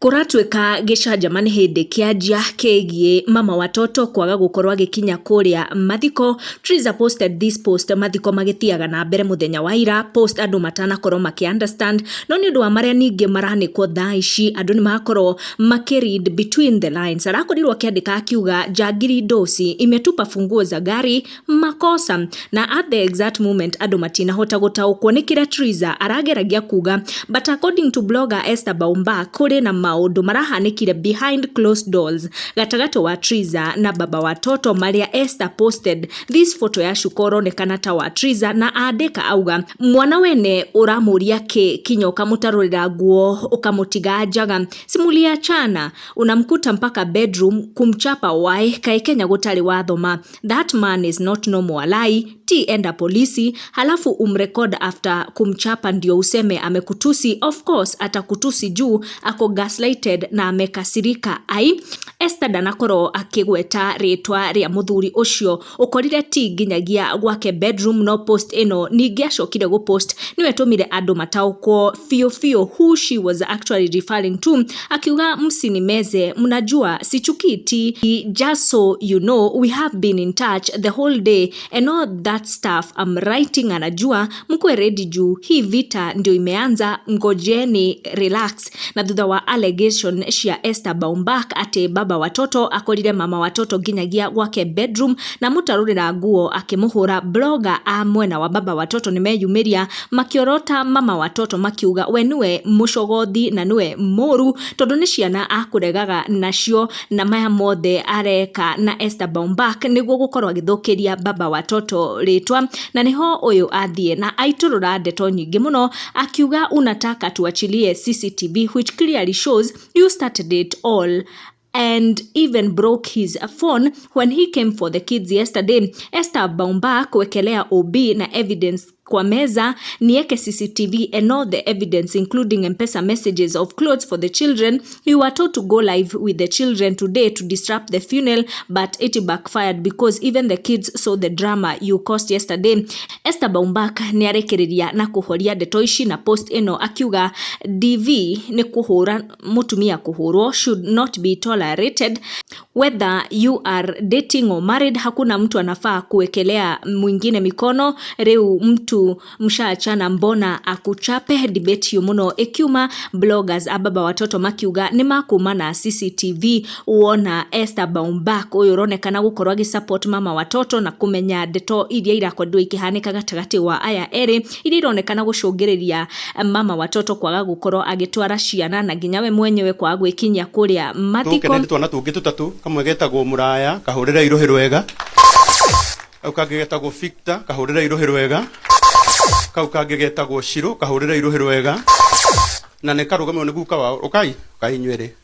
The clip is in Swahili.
Kuratweka gicajama ni hindi kianjia kigie mama watoto kwaga gukorwa gikinya kuria mathiko. Triza posted this post mathiko magitiaga na mbere muthenya wa ira, post andu matanakorwo understand no ni undu wa maria ningi maranikwo thaa ici andu ni makorwo makiread between the lines. Arakorirwo akiandika akiuga Jagiri Dosi imetupa funguo za gari makosa, na at the exact moment andu matinahota gutaukwo ni kira Triza arageragia kuga, but according to blogger Esther Baumbach kuri na maundu marahanikire behind closed doors gatagato wa Triza na baba watoto. Maria Esther posted this photo ya Shukoro nekana ta wa Triza na andika auga mwana wene uramuria ke kinyo kamutarurira nguo ukamutiga njaga simulia chana unamkuta mpaka bedroom kumchapa wai kai Kenya gutari wathoma. That man is not normal alai ti enda polisi halafu umrecord after kumchapa ndio useme amekutusi. Of course atakutusi juu ako gaslighted na amekasirika. Ai Esther danakoro akigweta ritwa ria muthuri ucio ukorire ti nginyagia gwake bedroom. No post ino ningi acokire go post niwe tumire andu mataukwo fio who she was actually referring to, akiuga msinimeze mnajua sichukiti, just so you know we have been in touch the whole day and all that stuff. I'm writing anajua mkwe ready juu hii vita ndio imeanza, ngojeni relax. Na thutha wa allegation cia Esther Baumbach ate baba watoto akorire mama watoto nginyagia gwake bedroom na mutarurira nguo akimuhura, blogger a mwena wa baba watoto nimeyumiria makiorota mama watoto makiuga we niwe mushogothi na niwe moru tondu ni ciana akuregaga nacio na maya mothe areka na Esther Baumbach niguo gukorwa githukiria baba watoto ritwa. Na niho uyu athie na aiturura ndeto nyingi muno akiuga unataka tuachilie CCTV which clearly shows you started it all and even broke his phone when he came for the kids yesterday. Esther Baumbach kuwekelea OB na evidence kwa meza nieke CCTV and all the evidence including M-Pesa messages of clothes for the children. You were told to go live with the children today to disrupt the funeral, but it backfired because even the kids saw the drama you caused yesterday. Esther Baumbach niarekereria na kuhoria ndeto ici na post ino akiuga DV ni kuhura mutumia kuhurwo should not be tolerated whether you are dating or married. Hakuna mtu anafaa kuwekelea mwingine mikono. Reu mtu mshaachana mbona akuchape? Debate yo muno ikiuma bloggers ababa watoto makiuga ni makuma na CCTV. Uona Esther Baumbach uyu ronekana gukorwa gi support mama watoto na kumenya ndeto iria irakodwo ikihanika gatagati wa aya eri iria ironekana gucungiriria mama watoto kwaga gukorwo agitwara ciana na nginya we mwenyewe kwa gwikinya kuria mathiko. Tukenetwo na tungi tutatu kamwe getagwo Muraya kahurira iruhiro wega, au kangi getagwo Victor kahurira iruhiro wega, kau kangi getagwo Shiro kahurira iruhiro wega, na ne karugamwe ni guka wa ukai nywere.